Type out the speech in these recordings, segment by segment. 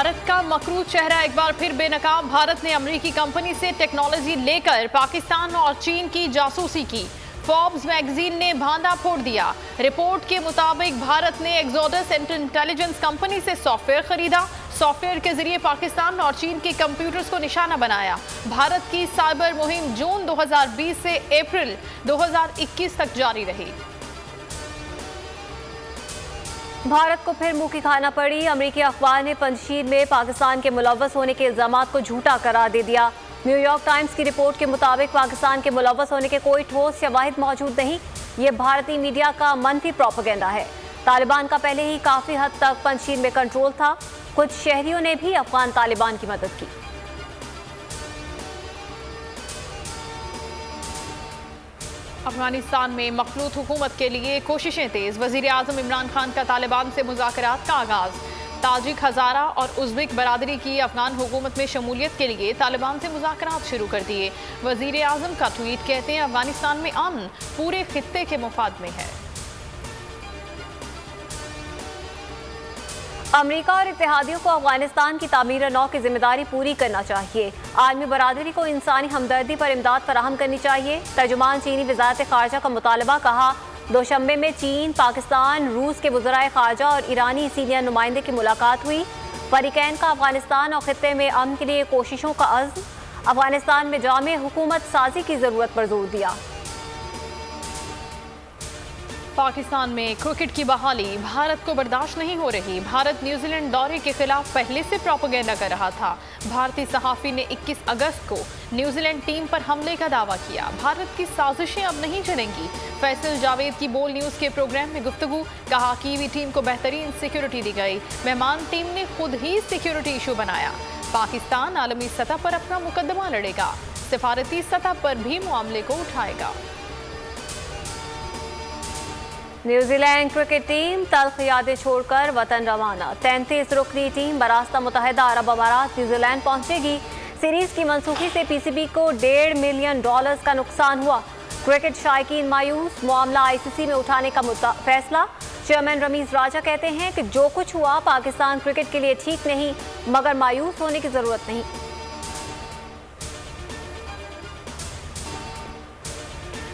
भारत का मकरूज चेहरा एक बार फिर बेनकाब। भारत ने अमेरिकी कंपनी से टेक्नोलॉजी लेकर पाकिस्तान और चीन की जासूसी की। फोर्ब्स मैगजीन ने भांडा फोड़ दिया। रिपोर्ट के मुताबिक भारत ने एक्सोडस इंटेलिजेंस कंपनी से सॉफ्टवेयर खरीदा। सॉफ्टवेयर के जरिए पाकिस्तान और चीन के कंप्यूटर्स को निशाना बनाया। भारत की साइबर मुहिम जून 2020 से अप्रैल 2021 तक जारी रही। भारत को फिर मुंह की खाना पड़ी। अमेरिकी अखबार ने पंजशीर में पाकिस्तान के मुलव्वस होने के इल्जामात को झूठा करार दे दिया। न्यूयॉर्क टाइम्स की रिपोर्ट के मुताबिक पाकिस्तान के मुलव्वस होने के कोई ठोस शवाहिद मौजूद नहीं। ये भारतीय मीडिया का मनफी प्रोपेगेंडा है। तालिबान का पहले ही काफ़ी हद तक पंजशीर में कंट्रोल था। कुछ शहरियों ने भी अफगान तालिबान की मदद की। अफगानिस्तान में मखलूत हुकूमत के लिए कोशिशें तेज। वजीर आजम इमरान खान का तालिबान से मुज़ाकरात का आगाज। ताजिक, हज़ारा और उज़्बेक बरादरी की अफगान हुकूमत में शमूलियत के लिए तालिबान से मुज़ाकरात शुरू कर दिए। वजीर आजम का ट्वीट कहते हैं अफगानिस्तान में अमन पूरे खित्ते के मुफाद में है। अमेरिका और इत्तेहादियों को अफगानिस्तान की तामीर नौ की जिम्मेदारी पूरी करना चाहिए। आलमी बरादरी को इंसानी हमदर्दी पर इमदाद फराहम करनी चाहिए। तर्जुमान चीनी वज़ारत ख़ारजा का मुतालबा। कहा, दोशंबे में चीन, पाकिस्तान, रूस के वज़राए ख़ारजा और ईरानी सीनियर नुमाइंदे की मुलाकात हुई। फरीकैन का अफगानिस्तान और खित्ते में अमन के लिए कोशिशों का अज़्म। अफगानिस्तान में जामे हुकूमत साजी की ज़रूरत पर जोर दिया। पाकिस्तान में क्रिकेट की बहाली भारत को बर्दाश्त नहीं हो रही। भारत न्यूजीलैंड दौरे के खिलाफ पहले से प्रोपेगेंडा कर रहा था। भारतीय सहाफ़ी ने 21 अगस्त को न्यूजीलैंड टीम पर हमले का दावा किया। भारत की साजिशें अब नहीं चलेंगी। फैसल जावेद की बोल न्यूज़ के प्रोग्राम में गुफ्तगू। कहा, कीवी टीम को बेहतरीन सिक्योरिटी दी गई। मेहमान टीम ने खुद ही सिक्योरिटी इशू बनाया। पाकिस्तान आलमी सतह पर अपना मुकदमा लड़ेगा। सिफारती सतह पर भी मामले को उठाएगा। न्यूजीलैंड क्रिकेट टीम तल्ख यादें छोड़कर वतन रवाना। 33 रुकनी टीम बरास्ता मुत्तहिदा अरब अमारात न्यूजीलैंड पहुंचेगी। सीरीज की मनसूखी से पीसीबी को $1.5 मिलियन का नुकसान हुआ। क्रिकेट शायकीन मायूस। मामला आईसीसी में उठाने का फैसला। चेयरमैन रमीज राजा कहते हैं कि जो कुछ हुआ पाकिस्तान क्रिकेट के लिए ठीक नहीं, मगर मायूस होने की जरूरत नहीं।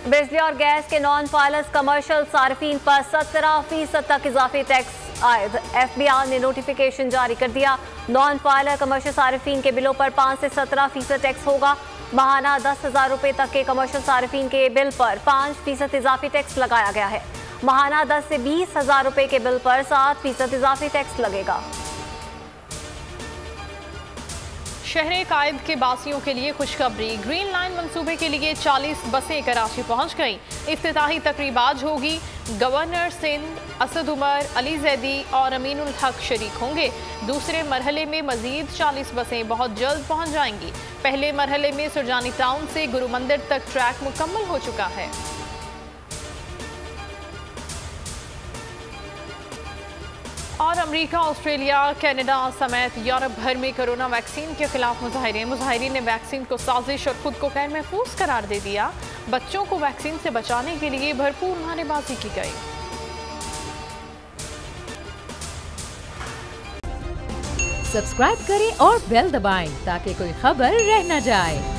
बिजली और गैस के नॉन फाइलर्स कमर्शियल सार्फिन पर 17% तक इजाफी टैक्स आयद। FBI ने नोटिफिकेशन जारी कर दिया। नॉन फाइलर कमर्शियल सार्फिन के बिलों पर 5 से 17% टैक्स होगा। माहाना 10,000 रुपये तक के कमर्शियल सार्फिन के बिल पर 5% इजाफी टैक्स लगाया गया है। माहाना 10 से 20,000 रुपये के बिल पर 7% इजाफी टैक्स लगेगा। शहर कायद के बासियों के लिए खुशखबरी। ग्रीन लाइन मंसूबे के लिए 40 बसें कराची पहुंच गईं। इफ्तिताही तकरीब आज होगी। गवर्नर सिंध असद उमर, अली जैदी और अमीनुल हक शरीक होंगे। दूसरे मरहले में मजीद 40 बसें बहुत जल्द पहुंच जाएंगी। पहले मरहले में सुरजानी टाउन से गुरु मंदिर तक ट्रैक मुकम्मल हो चुका है। और अमेरिका, ऑस्ट्रेलिया, कनाडा समेत यूरोप भर में कोरोना वैक्सीन के खिलाफ मुजाहिरीन ने वैक्सीन को साजिश और खुद को गैर महफूज करार दे दिया। बच्चों को वैक्सीन से बचाने के लिए भरपूर नारेबाजी की गई। सब्सक्राइब करें और बेल दबाएं ताकि कोई खबर रह न जाए।